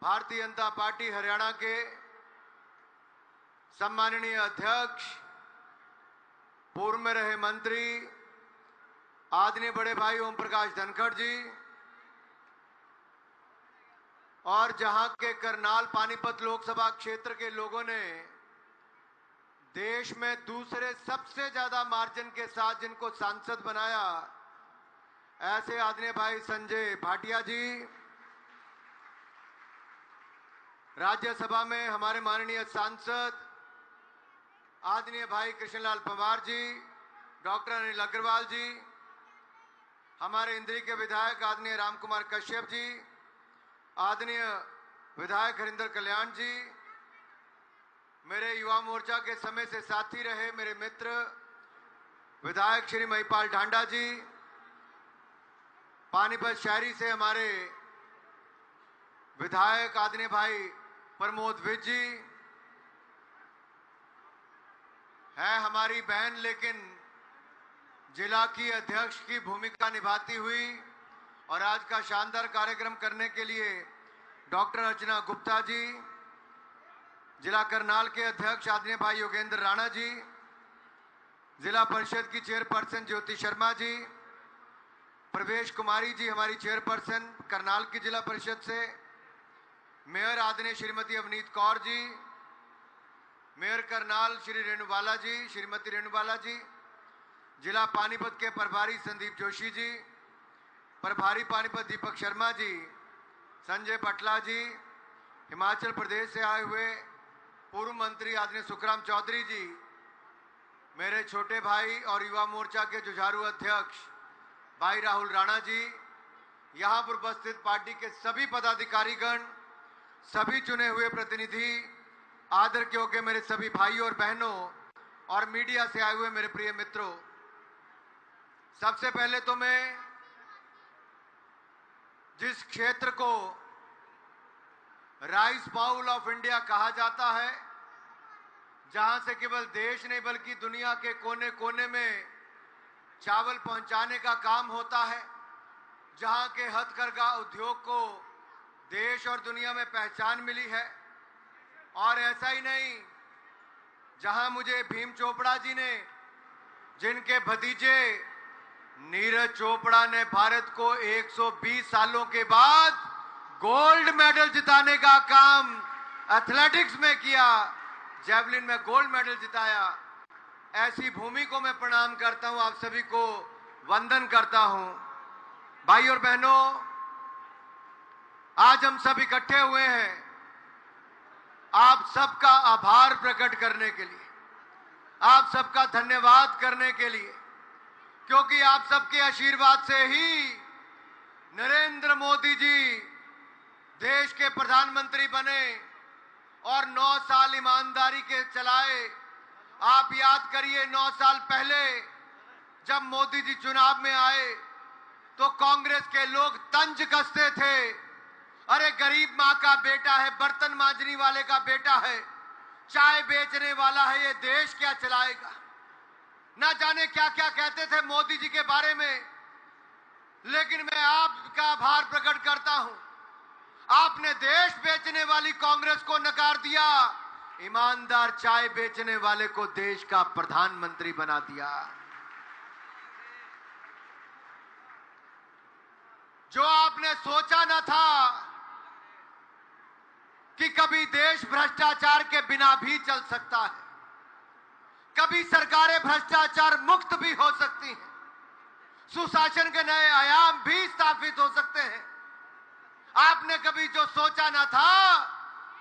Bharatiya Janata party Haryana के सम्माननीय अध्यक्ष, पूर्व में रहे मंत्री आदरणीय बड़े भाई ओम प्रकाश धनखड़ जी और जहां के करनाल पानीपत लोकसभा क्षेत्र के लोगों ने देश में दूसरे सबसे ज्यादा मार्जिन के साथ जिनको सांसद बनाया, ऐसे आदरणीय भाई संजय भाटिया जी, राज्यसभा में हमारे माननीय सांसद आदरणीय भाई कृष्णलाल पंवार जी, डॉक्टर अनिल अग्रवाल जी, हमारे इंद्री के विधायक आदरणीय रामकुमार कश्यप जी, आदरणीय विधायक हरिंदर कल्याण जी, मेरे युवा मोर्चा के समय से साथी रहे मेरे मित्र विधायक श्री महिपाल ढांडा जी, पानीपत शहरी से हमारे विधायक आदरणीय भाई प्रमोद विज जी, है हमारी बहन लेकिन जिला की अध्यक्ष की भूमिका निभाती हुई और आज का शानदार कार्यक्रम करने के लिए डॉक्टर अर्चना गुप्ता जी, जिला करनाल के अध्यक्ष आदरणीय भाई योगेंद्र राणा जी, जिला परिषद की चेयरपर्सन ज्योति शर्मा जी, प्रवेश कुमारी जी हमारी चेयरपर्सन करनाल की जिला परिषद से, मेयर आदरणीय श्रीमती अवनीत कौर जी, मेयर करनाल श्री रेणुबाला जी, श्रीमती रेणुबाला जी, जिला पानीपत के प्रभारी संदीप जोशी जी, प्रभारी पानीपत दीपक शर्मा जी, संजय पटला जी, हिमाचल प्रदेश से आए हुए पूर्व मंत्री आदरणीय सुखराम चौधरी जी, मेरे छोटे भाई और युवा मोर्चा के जुझारू अध्यक्ष भाई राहुल राणा जी, यहाँ पर उपस्थित पार्टी के सभी पदाधिकारीगण, सभी चुने हुए प्रतिनिधि, आदर के योग्य मेरे सभी भाइयों और बहनों और मीडिया से आए हुए मेरे प्रिय मित्रों, सबसे पहले तो मैं जिस क्षेत्र को राइस बाउल ऑफ इंडिया कहा जाता है, जहां से केवल देश नहीं बल्कि दुनिया के कोने कोने में चावल पहुंचाने का काम होता है, जहां के हथकरघा उद्योग को देश और दुनिया में पहचान मिली है, और ऐसा ही नहीं, जहां मुझे भीम चोपड़ा जी ने, जिनके भतीजे नीरज चोपड़ा ने भारत को 120 सालों के बाद गोल्ड मेडल जिताने का काम एथलेटिक्स में किया, जेवलिन में गोल्ड मेडल जिताया, ऐसी भूमि को मैं प्रणाम करता हूं, आप सभी को वंदन करता हूं। भाई और बहनों, आज हम सब इकट्ठे हुए हैं आप सबका आभार प्रकट करने के लिए, आप सबका धन्यवाद करने के लिए, क्योंकि आप सबके आशीर्वाद से ही नरेंद्र मोदी जी देश के प्रधानमंत्री बने और 9 साल ईमानदारी के चलाए। आप याद करिए 9 साल पहले जब मोदी जी चुनाव में आए तो कांग्रेस के लोग तंज कसते थे, अरे गरीब माँ का बेटा है, बर्तन मांजने वाले का बेटा है, चाय बेचने वाला है, ये देश क्या चलाएगा, ना जाने क्या क्या कहते थे मोदी जी के बारे में। लेकिन मैं आपका आभार प्रकट करता हूं, आपने देश बेचने वाली कांग्रेस को नकार दिया, ईमानदार चाय बेचने वाले को देश का प्रधानमंत्री बना दिया। जो आपने सोचा न था कि कभी देश भ्रष्टाचार के बिना भी चल सकता है, कभी सरकारें भ्रष्टाचार मुक्त भी हो सकती हैं, सुशासन के नए आयाम भी स्थापित हो सकते हैं, आपने कभी जो सोचा ना था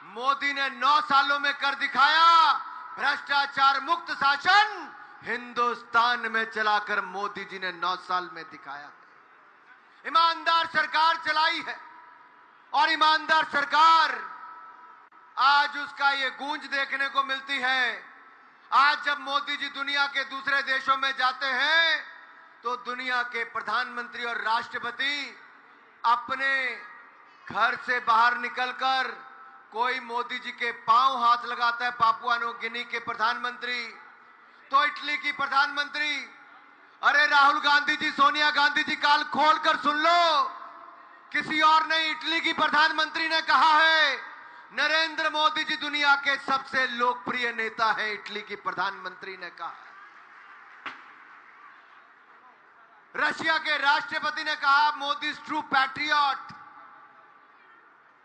मोदी ने 9 सालों में कर दिखाया। भ्रष्टाचार मुक्त शासन हिंदुस्तान में चलाकर मोदी जी ने 9 साल में दिखाया है। ईमानदार सरकार चलाई है और ईमानदार सरकार, आज उसका ये गूंज देखने को मिलती है। आज जब मोदी जी दुनिया के दूसरे देशों में जाते हैं तो दुनिया के प्रधानमंत्री और राष्ट्रपति अपने घर से बाहर निकलकर कोई मोदी जी के पांव हाथ लगाता है, पापुआ न्यू गिनी के प्रधानमंत्री, तो इटली की प्रधानमंत्री, अरे राहुल गांधी जी, सोनिया गांधी जी, काल खोल कर सुन लो, किसी और नहीं, इटली की प्रधानमंत्री ने कहा है, नरेंद्र मोदी जी दुनिया के सबसे लोकप्रिय नेता हैं, इटली की प्रधानमंत्री ने कहा है। रशिया के राष्ट्रपति ने कहा मोदी इज ट्रू पैट्रियट।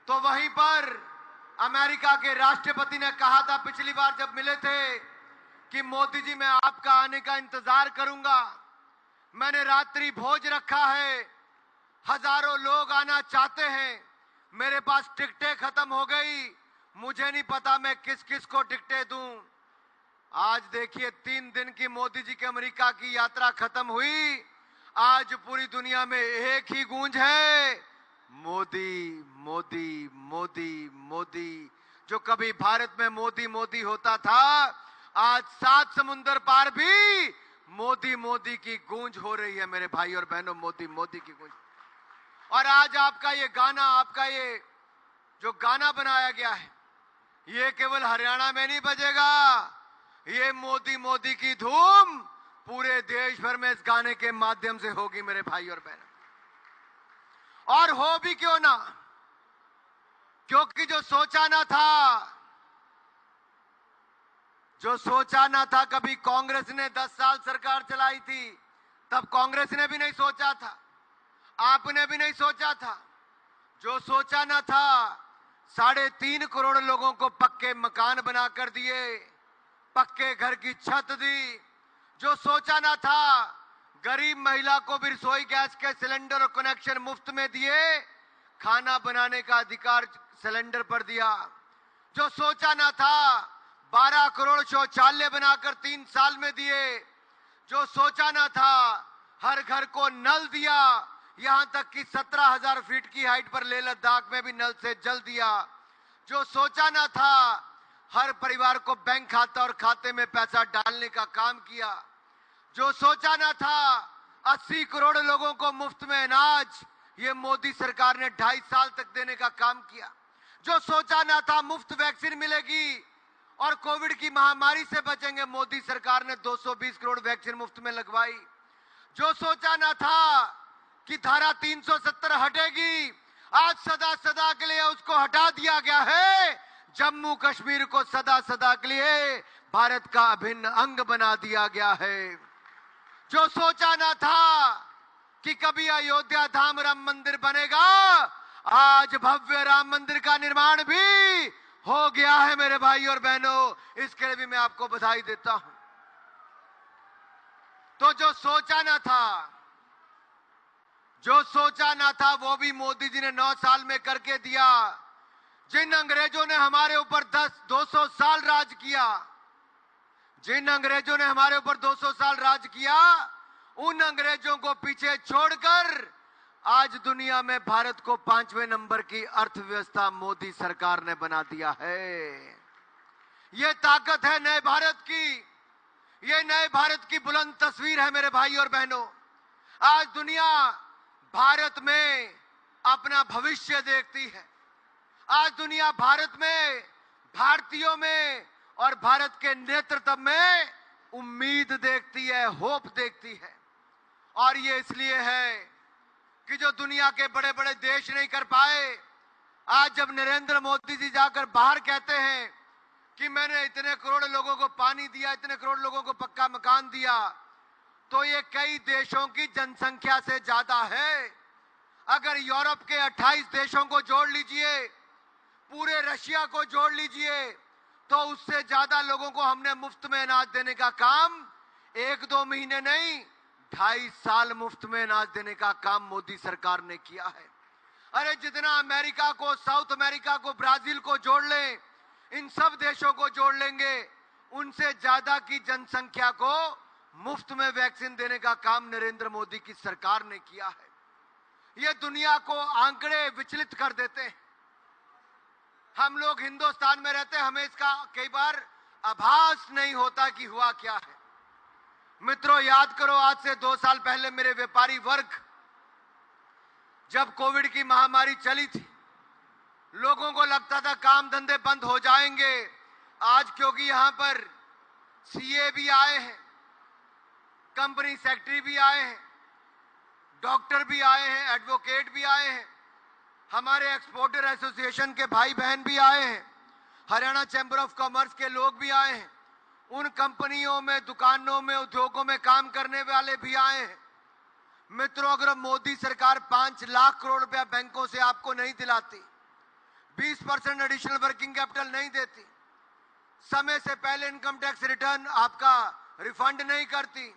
तो वहीं पर अमेरिका के राष्ट्रपति ने कहा था पिछली बार जब मिले थे कि मोदी जी मैं आपका आने का इंतजार करूंगा। मैंने रात्रि भोज रखा है, हजारों लोग आना चाहते हैं, मेरे पास टिकटें खत्म हो गई, मुझे नहीं पता मैं किस किस को टिकटें दूं। आज देखिए 3 दिन की मोदी जी की अमेरिका की यात्रा खत्म हुई, आज पूरी दुनिया में एक ही गूंज है, मोदी मोदी मोदी मोदी। जो कभी भारत में मोदी मोदी होता था, आज 7 समुंदर पार भी मोदी मोदी की गूंज हो रही है मेरे भाई और बहनों, मोदी मोदी की गूंज। और आज आपका ये गाना, आपका ये जो गाना बनाया गया है, ये केवल हरियाणा में नहीं बजेगा, ये मोदी मोदी की धूम पूरे देश भर में इस गाने के माध्यम से होगी मेरे भाई और बहन। और हो भी क्यों ना, क्योंकि जो सोचा ना था कभी कांग्रेस ने 10 साल सरकार चलाई थी, तब कांग्रेस ने भी नहीं सोचा था, आपने भी नहीं सोचा था। जो सोचा ना था 3.5 करोड़ लोगों को पक्के मकान बनाकर दिए, पक्के घर की छत दी। जो सोचा ना था गरीब महिला को भी रसोई गैस के सिलेंडर और कनेक्शन मुफ्त में दिए, खाना बनाने का अधिकार सिलेंडर पर दिया। जो सोचा ना था 12 करोड़ शौचालय बनाकर 3 साल में दिए। जो सोचा ना था हर घर को नल दिया, यहां तक कि 17,000 फीट की हाइट पर लेह लद्दाख में भी नल से जल दिया। जो सोचा ना था हर परिवार को बैंक खाता और खाते में पैसा डालने का काम किया। जो सोचा ना था 80 करोड़ लोगों को मुफ्त में अनाज, ये मोदी सरकार ने 2.5 साल तक देने का काम किया। जो सोचा ना था मुफ्त वैक्सीन मिलेगी और कोविड की महामारी से बचेंगे, मोदी सरकार ने 220 करोड़ वैक्सीन मुफ्त में लगवाई। जो सोचा ना था कि धारा 370 हटेगी, आज सदा सदा के लिए उसको हटा दिया गया है। जम्मू कश्मीर को सदा सदा के लिए भारत का अभिन्न अंग बना दिया गया है। जो सोचा ना था कि कभी अयोध्या धाम राम मंदिर बनेगा, आज भव्य राम मंदिर का निर्माण भी हो गया है मेरे भाई और बहनों, इसके लिए भी मैं आपको बधाई देता हूं। तो जो सोचा ना था वो भी मोदी जी ने 9 साल में करके दिया। जिन अंग्रेजों ने हमारे ऊपर 200 साल राज किया, जिन अंग्रेजों ने हमारे ऊपर 200 साल राज किया, उन अंग्रेजों को पीछे छोड़कर आज दुनिया में भारत को 5वें नंबर की अर्थव्यवस्था मोदी सरकार ने बना दिया है। ये ताकत है नए भारत की, ये नए भारत की बुलंद तस्वीर है मेरे भाई और बहनों। आज दुनिया भारत में अपना भविष्य देखती है। आज दुनिया भारत में, भारतीयों में और भारत के नेतृत्व में उम्मीद देखती है, होप देखती है। और ये इसलिए है कि जो दुनिया के बड़े बड़े देश नहीं कर पाए, आज जब नरेंद्र मोदी जी जाकर बाहर कहते हैं कि मैंने इतने करोड़ लोगों को पानी दिया, इतने करोड़ लोगों को पक्का मकान दिया, तो ये कई देशों की जनसंख्या से ज्यादा है। अगर यूरोप के 28 देशों को जोड़ लीजिए, पूरे रशिया को जोड़ लीजिए, तो उससे ज्यादा लोगों को हमने मुफ्त में अनाज देने का काम 1-2 महीने नहीं, 2.5 साल मुफ्त में अनाज देने का काम मोदी सरकार ने किया है। अरे जितना अमेरिका को, साउथ अमेरिका को, ब्राजील को जोड़ लें, इन सब देशों को जोड़ लेंगे, उनसे ज्यादा की जनसंख्या को मुफ्त में वैक्सीन देने का काम नरेंद्र मोदी की सरकार ने किया है। ये दुनिया को आंकड़े विचलित कर देते हैं। हम लोग हिंदुस्तान में रहते हैं, हमें इसका कई बार आभास नहीं होता कि हुआ क्या है। मित्रों, याद करो आज से 2 साल पहले मेरे व्यापारी वर्ग, जब कोविड की महामारी चली थी, लोगों को लगता था काम धंधे बंद हो जाएंगे। आज क्योंकि यहां पर सीए भी आए हैं, कंपनी सेक्रेटरी भी आए हैं, डॉक्टर भी आए हैं, एडवोकेट भी आए हैं, हमारे एक्सपोर्टर एसोसिएशन के भाई बहन भी आए हैं, हरियाणा चैम्बर ऑफ कॉमर्स के लोग भी आए हैं, उन कंपनियों में, दुकानों में, उद्योगों में काम करने वाले भी आए हैं। मित्रों, अगर मोदी सरकार 5 लाख करोड़ रुपया बैंकों से आपको नहीं दिलाती, 20% एडिशनल वर्किंग कैपिटल नहीं देती, समय से पहले इनकम टैक्स रिटर्न आपका रिफंड नहीं करती,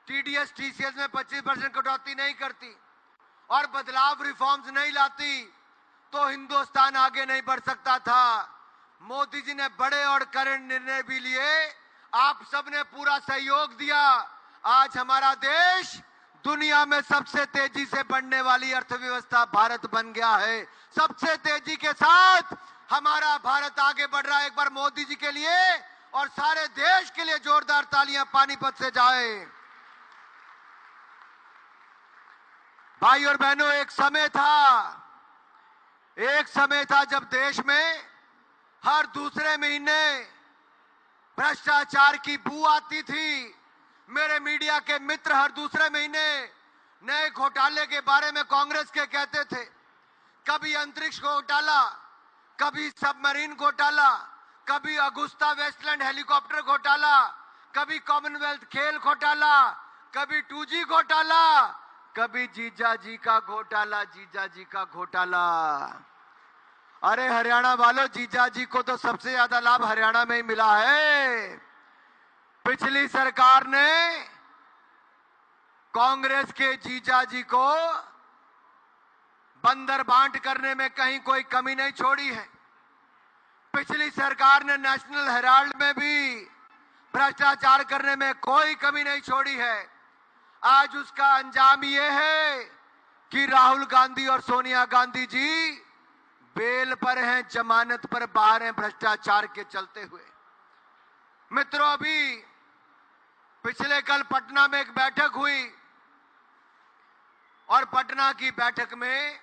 टीडीएस टीसीएस में 25% कटौती नहीं करती और बदलाव रिफॉर्म्स नहीं लाती, तो हिंदुस्तान आगे नहीं बढ़ सकता था। मोदी जी ने बड़े और कड़े निर्णय भी लिए, आप सबने पूरा सहयोग दिया। आज हमारा देश दुनिया में सबसे तेजी से बढ़ने वाली अर्थव्यवस्था भारत बन गया है। सबसे तेजी के साथ हमारा भारत आगे बढ़ रहा है। एक बार मोदी जी के लिए और सारे देश के लिए जोरदार तालियां पानीपत से जाए। भाई और बहनों, एक समय था जब देश में हर दूसरे महीने भ्रष्टाचार की बू आती थी। मेरे मीडिया के मित्र हर दूसरे महीने नए घोटाले के बारे में कांग्रेस के कहते थे। कभी अंतरिक्ष घोटाला, कभी सबमरीन घोटाला, कभी अगुस्ता वेस्टलैंड हेलीकॉप्टर घोटाला, कभी कॉमनवेल्थ खेल घोटाला, कभी 2G घोटाला, कभी जीजा जी का घोटाला, जीजा जी का घोटाला। अरे हरियाणा वालों, जीजा जी को तो सबसे ज्यादा लाभ हरियाणा में ही मिला है। पिछली सरकार ने कांग्रेस के जीजा जी को बंदर बांट करने में कहीं कोई कमी नहीं छोड़ी है। पिछली सरकार ने नेशनल हेराल्ड में भी भ्रष्टाचार करने में कोई कमी नहीं छोड़ी है। आज उसका अंजाम ये है कि राहुल गांधी और सोनिया गांधी जी बेल पर हैं, जमानत पर बाहर हैं, भ्रष्टाचार के चलते हुए। मित्रों, अभी पिछले कल पटना में एक बैठक हुई और पटना की बैठक में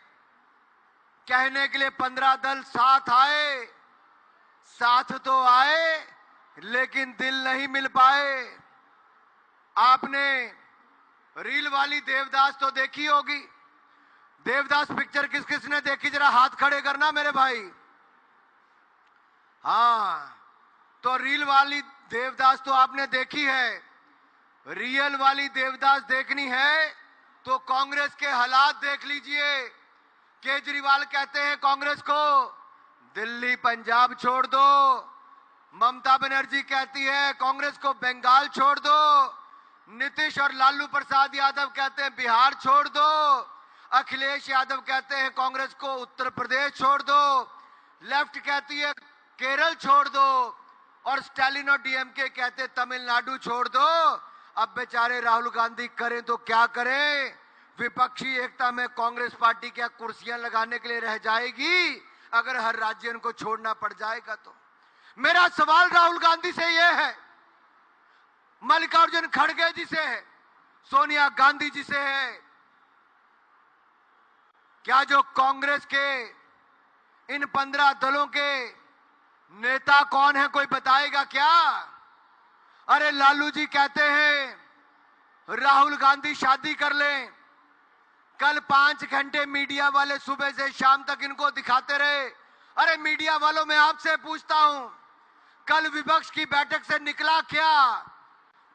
कहने के लिए 15 दल साथ आए। साथ तो आए लेकिन दिल नहीं मिल पाए। आपने रील वाली देवदास तो देखी होगी। देवदास पिक्चर किस किस ने देखी, जरा हाथ खड़े करना मेरे भाई। हाँ, तो रील वाली देवदास तो आपने देखी है। रियल वाली देवदास देखनी है तो कांग्रेस के हालात देख लीजिए। केजरीवाल कहते हैं कांग्रेस को दिल्ली पंजाब छोड़ दो। ममता बनर्जी कहती है कांग्रेस को बंगाल छोड़ दो। नीतीश और लालू प्रसाद यादव कहते हैं बिहार छोड़ दो। अखिलेश यादव कहते हैं कांग्रेस को उत्तर प्रदेश छोड़ दो। लेफ्ट कहती है केरल छोड़ दो और स्टालिन और डीएमके कहते तमिलनाडु छोड़ दो। अब बेचारे राहुल गांधी करें तो क्या करें? विपक्षी एकता में कांग्रेस पार्टी क्या कुर्सियां लगाने के लिए रह जाएगी अगर हर राज्य उनको छोड़ना पड़ जाएगा? तो मेरा सवाल राहुल गांधी से यह है, मल्लिकार्जुन खड़गे जी से है, सोनिया गांधी जी से है, क्या जो कांग्रेस के इन 15 दलों के नेता कौन है कोई बताएगा क्या? अरे लालू जी कहते हैं राहुल गांधी शादी कर लें। कल 5 घंटे मीडिया वाले सुबह से शाम तक इनको दिखाते रहे। अरे मीडिया वालों, मैं आपसे पूछता हूं, कल विपक्ष की बैठक से निकला क्या?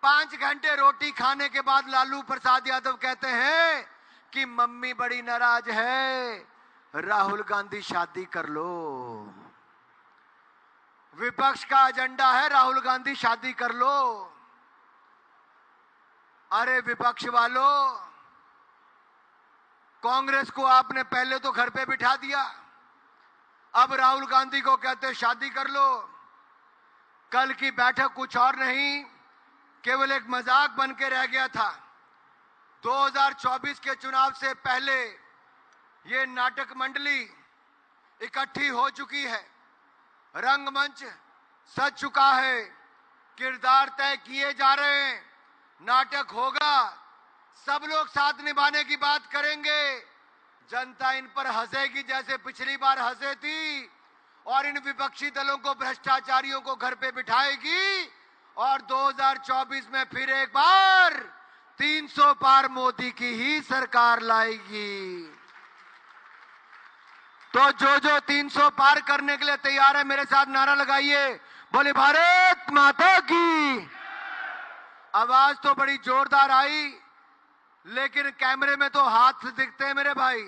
5 घंटे रोटी खाने के बाद लालू प्रसाद यादव कहते हैं कि मम्मी बड़ी नाराज है, राहुल गांधी शादी कर लो। विपक्ष का एजेंडा है राहुल गांधी शादी कर लो। अरे विपक्ष वालों, कांग्रेस को आपने पहले तो घर पे बिठा दिया, अब राहुल गांधी को कहते शादी कर लो। कल की बैठक कुछ और नहीं, केवल एक मजाक बन के रह गया था। 2024 के चुनाव से पहले ये नाटक मंडली इकट्ठी हो चुकी है, रंगमंच सज चुका है, किरदार तय किए जा रहे हैं, नाटक होगा, सब लोग साथ निभाने की बात करेंगे। जनता इन पर हंसेगी जैसे पिछली बार हंसे थी और इन विपक्षी दलों को, भ्रष्टाचारियों को घर पे बिठाएगी और 2024 में फिर एक बार 300 पार मोदी की ही सरकार लाएगी। तो जो 300 पार करने के लिए तैयार है मेरे साथ नारा लगाइए, बोले भारत माता की। आवाज तो बड़ी जोरदार आई, लेकिन कैमरे में तो हाथ दिखते हैं मेरे भाई।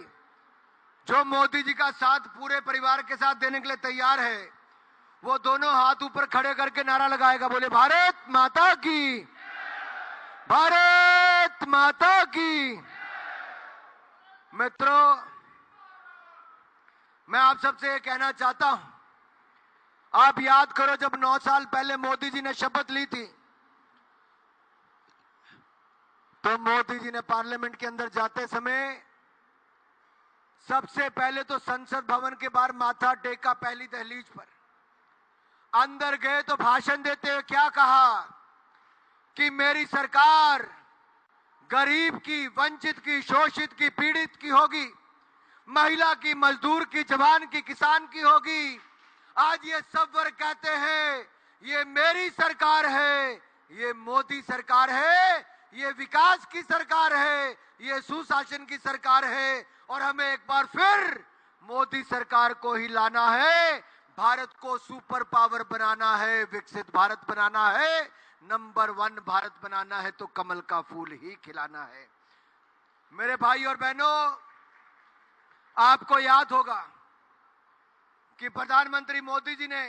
जो मोदी जी का साथ पूरे परिवार के साथ देने के लिए तैयार है, वो दोनों हाथ ऊपर खड़े करके नारा लगाएगा, बोले भारत माता की, भारत माता की। मित्रों, मैं आप सबसे ये कहना चाहता हूं, आप याद करो जब 9 साल पहले मोदी जी ने शपथ ली थी, तो मोदी जी ने पार्लियामेंट के अंदर जाते समय सबसे पहले तो संसद भवन के बाहर माथा टेका, पहली दहलीज पर। अंदर गए तो भाषण देते हुए क्या कहा कि मेरी सरकार गरीब की, वंचित की, शोषित की, पीड़ित की होगी, महिला की, मजदूर की, जवान की, किसान की होगी। आज ये सब वर्ग कहते हैं ये मेरी सरकार है, ये मोदी सरकार है, ये विकास की सरकार है, ये सुशासन की सरकार है, और हमें एक बार फिर मोदी सरकार को ही लाना है। भारत को सुपर पावर बनाना है, विकसित भारत बनाना है, नंबर 1 भारत बनाना है, तो कमल का फूल ही खिलाना है। मेरे भाई और बहनों, आपको याद होगा कि प्रधानमंत्री मोदी जी ने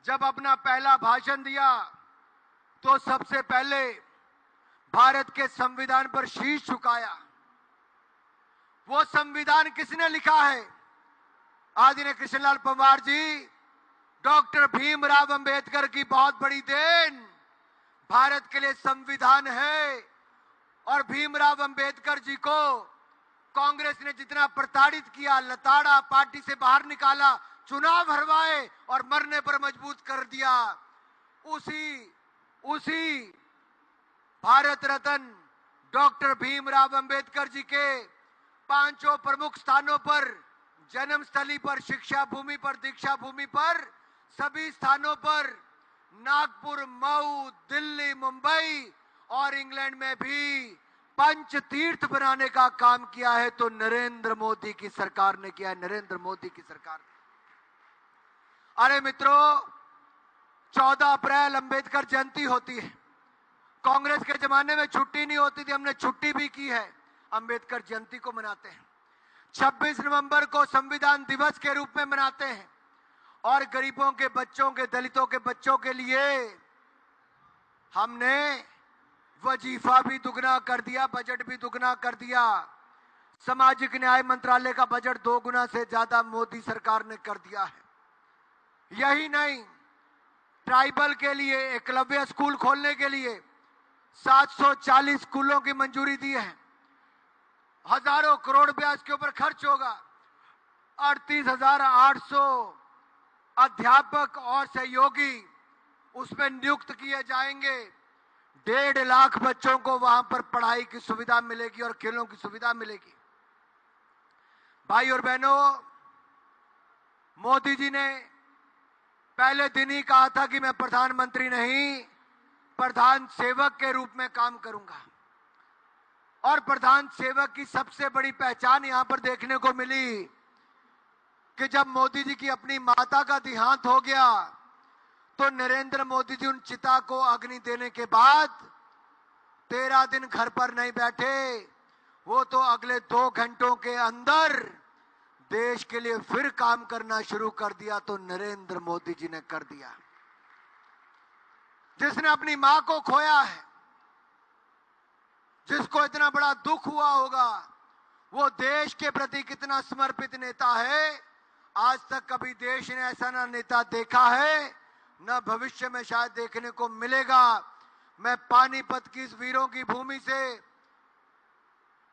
जब अपना पहला भाषण दिया तो सबसे पहले भारत के संविधान पर शीश झुकाया। वो संविधान किसने लिखा है? आदरणीय कृष्णलाल पंवार जी, डॉक्टर भीमराव अंबेडकर की बहुत बड़ी देन भारत के लिए संविधान है। और भीमराव अंबेडकर जी को कांग्रेस ने जितना प्रताड़ित किया, लताड़ा, पार्टी से बाहर निकाला, चुनाव हरवाए और मरने पर मजबूर कर दिया, उसी भारत रत्न डॉक्टर भीमराव अंबेडकर जी के 5 प्रमुख स्थानों पर, जन्मस्थली पर, शिक्षा भूमि पर, दीक्षा भूमि पर, सभी स्थानों पर, नागपुर, मऊ, दिल्ली, मुंबई और इंग्लैंड में भी पंच तीर्थ बनाने का काम किया है, तो नरेंद्र मोदी की सरकार ने किया है, नरेंद्र मोदी की सरकार ने। अरे मित्रों, 14 अप्रैल अंबेडकर जयंती होती है। कांग्रेस के जमाने में छुट्टी नहीं होती थी, हमने छुट्टी भी की है, अंबेडकर जयंती को मनाते हैं। 26 नवंबर को संविधान दिवस के रूप में मनाते हैं, और गरीबों के बच्चों के, दलितों के बच्चों के लिए हमने वजीफा भी दुगना कर दिया, बजट भी दुगना कर दिया। सामाजिक न्याय मंत्रालय का बजट 2 गुना से ज्यादा मोदी सरकार ने कर दिया है। यही नहीं, ट्राइबल के लिए एकलव्य स्कूल खोलने के लिए 740 स्कूलों की मंजूरी दी है। हजारों करोड़ रुपया इसके ऊपर खर्च होगा। 38,800 अध्यापक और सहयोगी उसमें नियुक्त किए जाएंगे। 1.5 लाख बच्चों को वहां पर पढ़ाई की सुविधा मिलेगी और खेलों की सुविधा मिलेगी। भाई और बहनों, मोदी जी ने पहले दिन ही कहा था कि मैं प्रधानमंत्री नहीं, प्रधान सेवक के रूप में काम करूंगा। और प्रधान सेवक की सबसे बड़ी पहचान यहां पर देखने को मिली कि जब मोदी जी की अपनी माता का देहांत हो गया, तो नरेंद्र मोदी जी उन चिता को अग्नि देने के बाद 13 दिन घर पर नहीं बैठे, वो तो अगले 2 घंटों के अंदर देश के लिए फिर काम करना शुरू कर दिया। तो नरेंद्र मोदी जी ने कर दिया। जिसने अपनी मां को खोया है, जिसको इतना बड़ा दुख हुआ होगा, वो देश के प्रति कितना समर्पित नेता है। आज तक कभी देश ने ऐसा ना नेता देखा है, न भविष्य में शायद देखने को मिलेगा। मैं पानीपत की इस वीरों की भूमि से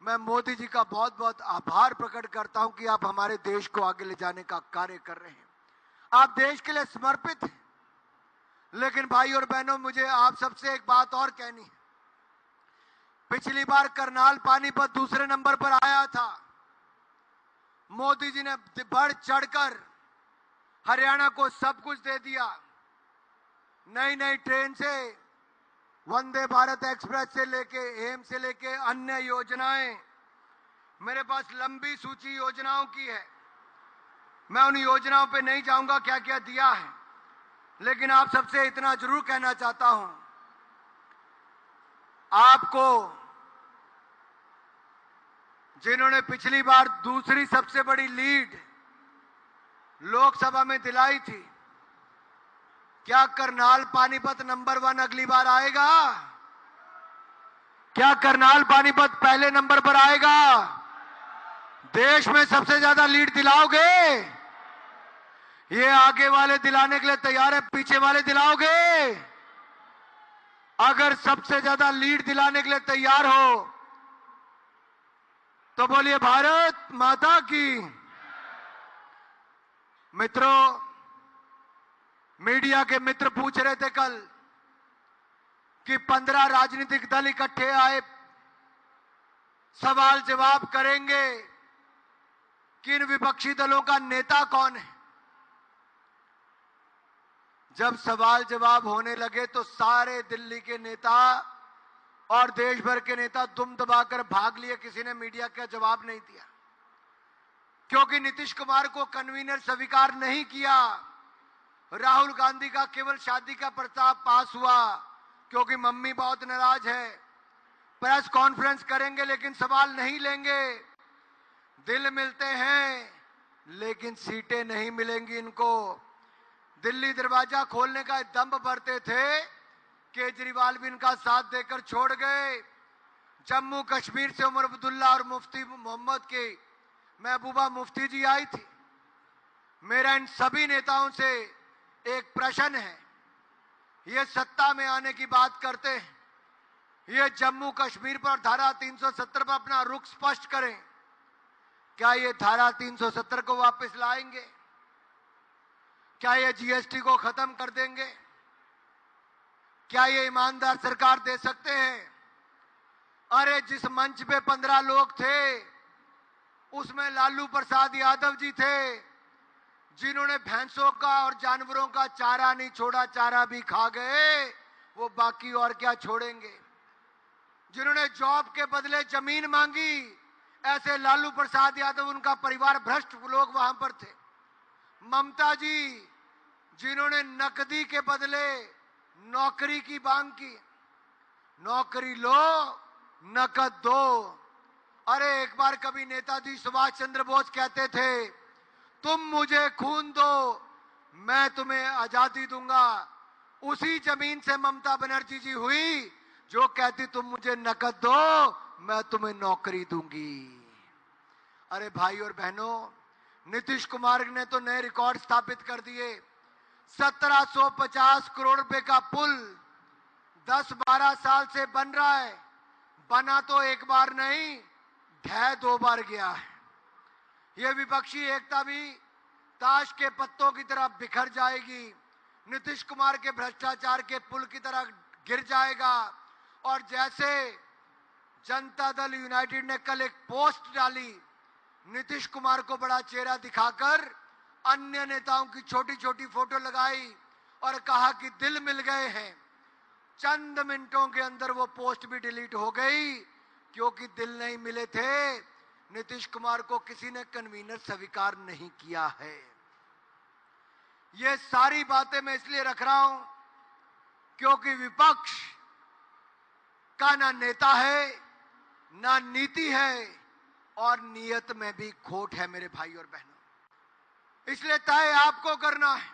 मैं मोदी जी का बहुत बहुत आभार प्रकट करता हूं कि आप हमारे देश को आगे ले जाने का कार्य कर रहे हैं। आप देश के लिए समर्पित हैं। लेकिन भाई और बहनों, मुझे आप सबसे एक बात और कहनी है। पिछली बार करनाल पानीपत दूसरे नंबर पर आया था। मोदी जी ने बढ़ चढ़कर हरियाणा को सब कुछ दे दिया। नई नई ट्रेन से, वंदे भारत एक्सप्रेस से लेके, एम्स से लेके अन्य योजनाएं, मेरे पास लंबी सूची योजनाओं की है। मैं उन योजनाओं पे नहीं जाऊंगा क्या क्या दिया है, लेकिन आप सबसे इतना जरूर कहना चाहता हूं, आपको जिन्होंने पिछली बार दूसरी सबसे बड़ी लीड लोकसभा में दिलाई थी, क्या करनाल पानीपत नंबर 1 अगली बार आएगा? क्या करनाल पानीपत पहले नंबर पर आएगा? देश में सबसे ज्यादा लीड दिलाओगे? ये आगे वाले दिलाने के लिए तैयार है, पीछे वाले दिलाओगे? अगर सबसे ज्यादा लीड दिलाने के लिए तैयार हो तो बोलिए भारत माता की। मित्रों, मीडिया के मित्र पूछ रहे थे कल कि 15 राजनीतिक दल इकट्ठे आए, सवाल जवाब करेंगे कि इन विपक्षी दलों का नेता कौन है। जब सवाल जवाब होने लगे तो सारे दिल्ली के नेता और देश भर के नेता दुम दबाकर भाग लिए, किसी ने मीडिया का जवाब नहीं दिया, क्योंकि नीतीश कुमार को कन्वीनर स्वीकार नहीं किया। राहुल गांधी का केवल शादी का प्रस्ताव पास हुआ क्योंकि मम्मी बहुत नाराज है। प्रेस कॉन्फ्रेंस करेंगे लेकिन सवाल नहीं लेंगे। दिल मिलते हैं लेकिन सीटें नहीं मिलेंगी इनको। दिल्ली दरवाजा खोलने का दम भरते थे, केजरीवाल भी इनका साथ देकर छोड़ गए। जम्मू कश्मीर से उमर अब्दुल्ला और मुफ्ती मोहम्मद की महबूबा मुफ्ती जी आई थी। मेरा इन सभी नेताओं से एक प्रश्न है, ये सत्ता में आने की बात करते हैं, ये जम्मू कश्मीर पर धारा 370 पर अपना रुख स्पष्ट करें। क्या ये धारा 370 को वापस लाएंगे? क्या ये जीएसटी को खत्म कर देंगे? क्या ये ईमानदार सरकार दे सकते हैं? अरे जिस मंच पे 15 लोग थे उसमें लालू प्रसाद यादव जी थे, जिन्होंने भैंसों का और जानवरों का चारा नहीं छोड़ा, चारा भी खा गए, वो बाकी और क्या छोड़ेंगे। जिन्होंने जॉब के बदले जमीन मांगी, ऐसे लालू प्रसाद यादव, उनका परिवार भ्रष्ट लोग वहां पर थे। ममता जी, जिन्होंने नकदी के बदले नौकरी की मांग की, नौकरी लो नकद दो। अरे एक बार कभी नेताजी सुभाष चंद्र बोस कहते थे, तुम मुझे खून दो मैं तुम्हें आजादी दूंगा। उसी जमीन से ममता बनर्जी जी हुई जो कहती तुम मुझे नकद दो मैं तुम्हें नौकरी दूंगी। अरे भाई और बहनों, नीतीश कुमार ने तो नए रिकॉर्ड स्थापित कर दिए। 1750 करोड़ रुपए का पुल 10-12 साल से बन रहा है। बना तो एक बार नहीं, ढह 2 बार गया है। ये विपक्षी एकता भी ताश के पत्तों की तरह बिखर जाएगी, नीतीश कुमार के भ्रष्टाचार के पुल की तरह गिर जाएगा। और जैसे जनता दल यूनाइटेड ने कल एक पोस्ट डाली, नीतीश कुमार को बड़ा चेहरा दिखाकर अन्य नेताओं की छोटी छोटी फोटो लगाई और कहा कि दिल मिल गए हैं। चंद मिनटों के अंदर वो पोस्ट भी डिलीट हो गई, क्योंकि दिल नहीं मिले थे। नीतीश कुमार को किसी ने कन्वीनर स्वीकार नहीं किया है। ये सारी बातें मैं इसलिए रख रहा हूं क्योंकि विपक्ष का ना नेता है ना नीति है और नीयत में भी खोट है मेरे भाई और बहनों। इसलिए तय आपको करना है।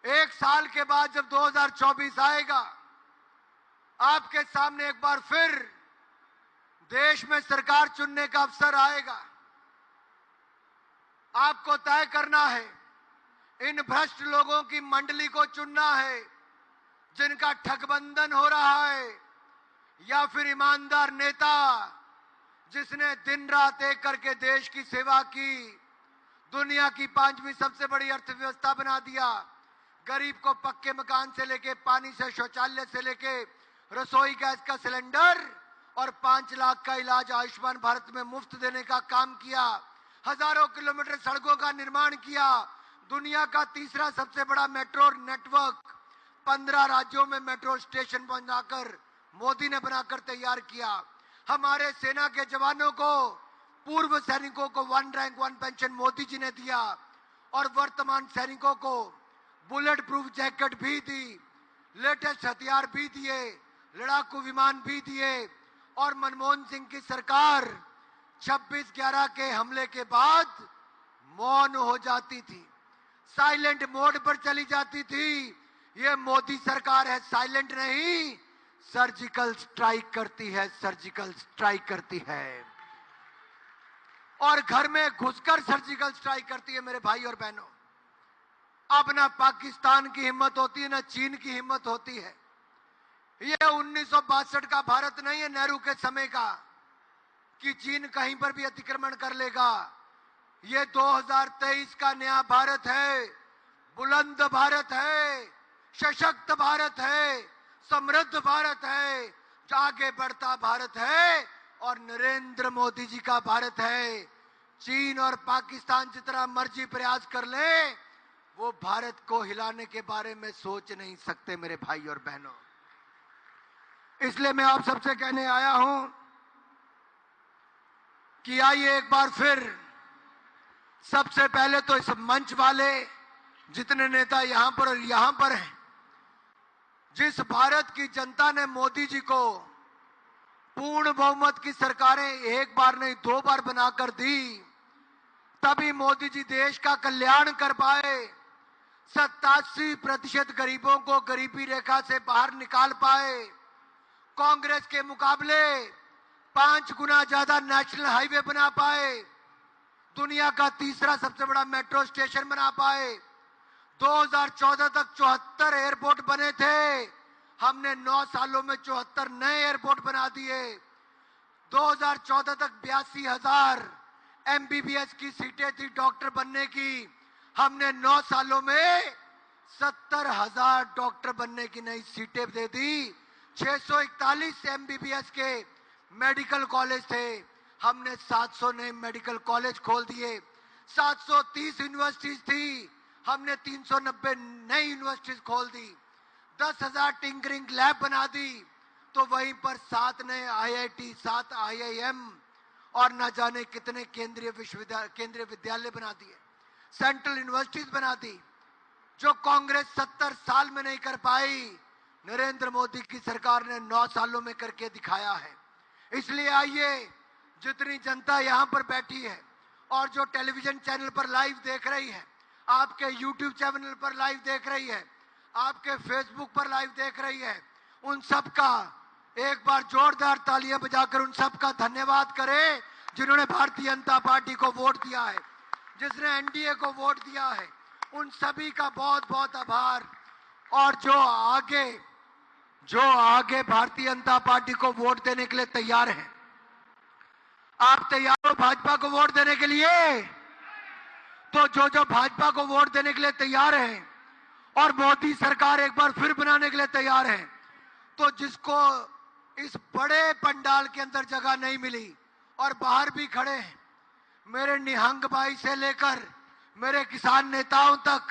एक साल के बाद जब 2024 आएगा, आपके सामने एक बार फिर देश में सरकार चुनने का अवसर आएगा। आपको तय करना है, इन भ्रष्ट लोगों की मंडली को चुनना है जिनका ठगबंधन हो रहा है, या फिर ईमानदार नेता जिसने दिन रात एक करके देश की सेवा की, दुनिया की 5वीं सबसे बड़ी अर्थव्यवस्था बना दिया, गरीब को पक्के मकान से लेके पानी से शौचालय से लेके रसोई गैस का सिलेंडर और 5 लाख का इलाज आयुष्मान भारत में मुफ्त देने का काम किया, हजारों किलोमीटर सड़कों का निर्माण किया, दुनिया का तीसरा सबसे बड़ा मेट्रो नेटवर्क 15 राज्यों में मेट्रो स्टेशन बनाकर मोदी ने बनाकर तैयार किया। हमारे सेना के जवानों को पूर्व सैनिकों को 1 रैंक 1 पेंशन मोदी जी ने दिया और वर्तमान सैनिकों को बुलेट प्रूफ जैकेट भी दी, लेटेस्ट हथियार भी दिए, लड़ाकू विमान भी दिए। और मनमोहन सिंह की सरकार 26/11 के हमले के बाद मौन हो जाती थी, साइलेंट मोड पर चली जाती थी। ये मोदी सरकार है, साइलेंट नहीं, सर्जिकल स्ट्राइक करती है, सर्जिकल स्ट्राइक करती है और घर में घुसकर सर्जिकल स्ट्राइक करती है। मेरे भाई और बहनों, अब ना पाकिस्तान की हिम्मत होती है, ना चीन की हिम्मत होती है। ये 1962 का भारत नहीं है, नेहरू के समय का, कि चीन कहीं पर भी अतिक्रमण कर लेगा। ये 2023 का नया भारत है, बुलंद भारत है, सशक्त भारत है, समृद्ध भारत है, आगे बढ़ता भारत है और नरेंद्र मोदी जी का भारत है। चीन और पाकिस्तान जितना मर्जी प्रयास कर ले, वो भारत को हिलाने के बारे में सोच नहीं सकते मेरे भाई और बहनों। इसलिए मैं आप सबसे कहने आया हूं कि आइए एक बार फिर, सबसे पहले तो इस मंच वाले जितने नेता यहां पर और यहां पर हैं, जिस भारत की जनता ने मोदी जी को पूर्ण बहुमत की सरकारें एक बार नहीं 2 बार बनाकर दी, तभी मोदी जी देश का कल्याण कर पाए, 87% गरीबों को गरीबी रेखा से बाहर निकाल पाए, कांग्रेस के मुकाबले 5 गुना ज्यादा नेशनल हाईवे बना पाए, दुनिया का तीसरा सबसे बड़ा मेट्रो स्टेशन बना पाए। 2014 तक 74 एयरपोर्ट बने थे, हमने 9 सालों में 74 नए एयरपोर्ट बना दिए। 2014 तक 82,000 MBBS की सीटें थी डॉक्टर बनने की, हमने 9 सालों में 70,000 डॉक्टर बनने की नई सीटें दे दी। 641 MBBS के मेडिकल कॉलेज थे, हमने 700 नए मेडिकल कॉलेज खोल दिए। 730 यूनिवर्सिटीज थी, हमने 390 नई यूनिवर्सिटीज खोल दी। 10,000 टिंकरिंग लैब बना दी, तो वहीं पर 7 नए IIT, 7 IIM और न जाने कितने केंद्रीय विद्यालय बना दिए, सेंट्रल यूनिवर्सिटीज बना दी। जो कांग्रेस 70 साल में नहीं कर पाई, नरेंद्र मोदी की सरकार ने 9 सालों में करके दिखाया है। इसलिए आइए, जितनी जनता यहां पर बैठी है और जो टेलीविजन चैनल पर लाइव देख रही है, आपके YouTube चैनल पर लाइव देख रही है, आपके फेसबुक पर लाइव देख रही है, उन सब का एक बार जोरदार तालियां बजाकर उन सब का धन्यवाद करें जिन्होंने भारतीय जनता पार्टी को वोट दिया है, जिसने NDA को वोट दिया है। उन सभी का बहुत बहुत आभार। और जो आगे भारतीय जनता पार्टी को वोट देने के लिए तैयार हैं, आप तैयार हो भाजपा को वोट देने के लिए? तो जो भाजपा को वोट देने के लिए तैयार हैं और मोदी सरकार एक बार फिर बनाने के लिए तैयार हैं, तो जिसको इस बड़े पंडाल के अंदर जगह नहीं मिली और बाहर भी खड़े हैं, मेरे निहंग भाई से लेकर मेरे किसान नेताओं तक,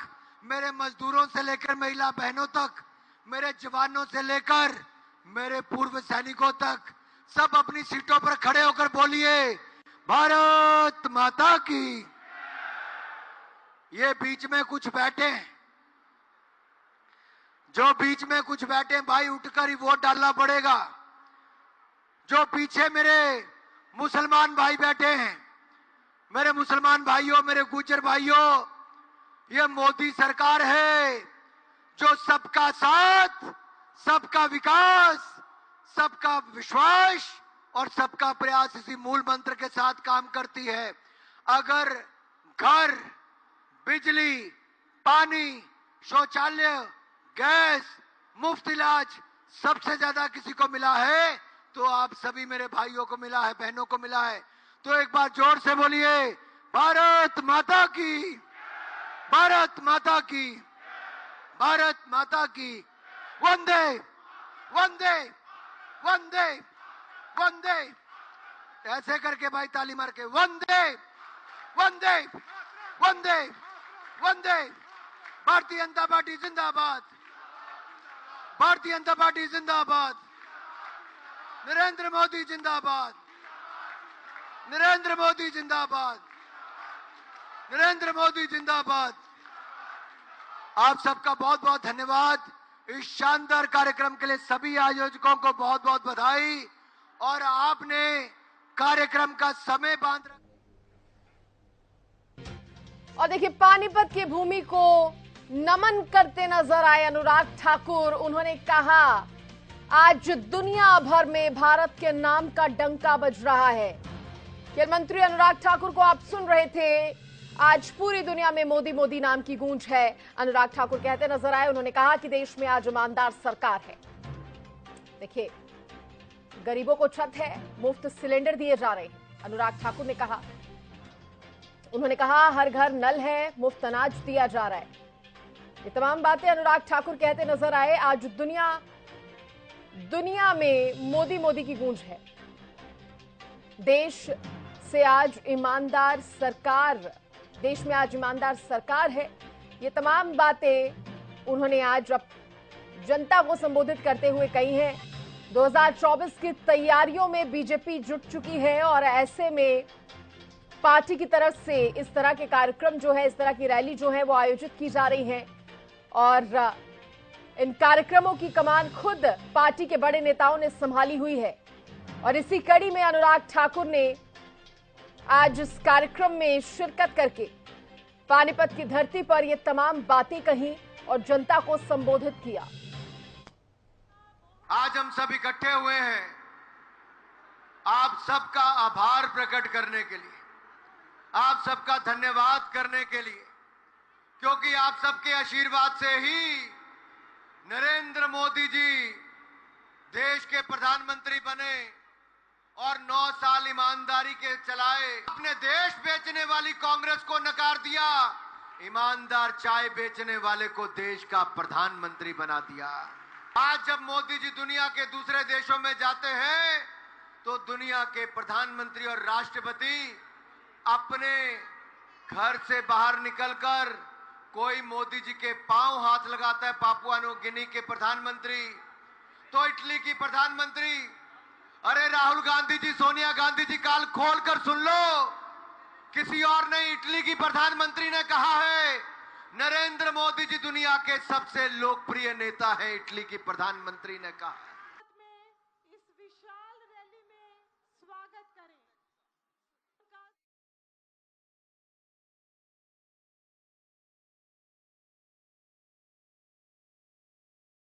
मेरे मजदूरों से लेकर महिला बहनों तक, मेरे जवानों से लेकर मेरे पूर्व सैनिकों तक, सब अपनी सीटों पर खड़े होकर बोलिए भारत माता की। ये बीच में कुछ बैठे हैं, जो बीच में कुछ बैठे हैं, भाई उठकर ही वोट डालना पड़ेगा। जो पीछे मेरे मुसलमान भाई बैठे हैं, मेरे मुसलमान भाइयों, मेरे गुर्जर भाइयों, ये मोदी सरकार है जो सबका साथ, सबका विकास, सबका विश्वास और सबका प्रयास, इसी मूल मंत्र के साथ काम करती है। अगर घर, बिजली, पानी, शौचालय, गैस, मुफ्त इलाज सबसे ज्यादा किसी को मिला है तो आप सभी मेरे भाइयों को मिला है, बहनों को मिला है। तो एक बार जोर से बोलिए भारत माता की, भारत माता की, भारत माता की। वंदे वंदे वंदे वंदे, ऐसे करके भाई ताली मार के वंदे वंदे वंदे वंदे। भारतीय जनता पार्टी जिंदाबाद, भारतीय जनता पार्टी जिंदाबाद, नरेंद्र मोदी जिंदाबाद, नरेंद्र मोदी जिंदाबाद, नरेंद्र मोदी जिंदाबाद। आप सबका बहुत बहुत धन्यवाद। इस शानदार कार्यक्रम के लिए सभी आयोजकों को बहुत बहुत बधाई। और आपने कार्यक्रम का समय बांध रखा। और देखिए, पानीपत की भूमि को नमन करते नजर आए अनुराग ठाकुर। उन्होंने कहा, आज दुनिया भर में भारत के नाम का डंका बज रहा है। खेल मंत्री अनुराग ठाकुर को आप सुन रहे थे। आज पूरी दुनिया में मोदी मोदी नाम की गूंज है, अनुराग ठाकुर कहते नजर आए। उन्होंने कहा कि देश में आज ईमानदार सरकार है। देखिए, गरीबों को छत है, मुफ्त सिलेंडर दिए जा रहे हैं, अनुराग ठाकुर ने कहा। उन्होंने कहा, हर घर नल है, मुफ्त अनाज दिया जा रहा है। ये तमाम बातें अनुराग ठाकुर कहते नजर आए। आज दुनिया में मोदी मोदी की गूंज है। देश में आज ईमानदार सरकार है। ये तमाम बातें उन्होंने आज जनता को संबोधित करते हुए कही हैं। 2024 की तैयारियों में बीजेपी जुट चुकी है और ऐसे में पार्टी की तरफ से इस तरह के कार्यक्रम जो है, इस तरह की रैली जो है वो आयोजित की जा रही है। और इन कार्यक्रमों की कमान खुद पार्टी के बड़े नेताओं ने संभाली हुई है। और इसी कड़ी में अनुराग ठाकुर ने आज इस कार्यक्रम में शिरकत करके पानीपत की धरती पर ये तमाम बातें कही और जनता को संबोधित किया। आज हम सब इकट्ठे हुए हैं आप सबका आभार प्रकट करने के लिए, आप सबका धन्यवाद करने के लिए, क्योंकि आप सबके आशीर्वाद से ही नरेंद्र मोदी जी देश के प्रधानमंत्री बने और 9 साल ईमानदारी के चलाए। अपने देश बेचने वाली कांग्रेस को नकार दिया, ईमानदार चाय बेचने वाले को देश का प्रधानमंत्री बना दिया। आज जब मोदी जी दुनिया के दूसरे देशों में जाते हैं तो दुनिया के प्रधानमंत्री और राष्ट्रपति अपने घर से बाहर निकलकर कोई मोदी जी के पांव हाथ लगाता है, पापुआ न्यू गिनी के प्रधानमंत्री, तो इटली की प्रधानमंत्री, अरे राहुल गांधी जी, सोनिया गांधी जी, काल खोलकर सुन लो, किसी और नहीं, इटली की प्रधानमंत्री ने कहा है नरेंद्र मोदी जी दुनिया के सबसे लोकप्रिय नेता है, इटली की प्रधानमंत्री ने कहा।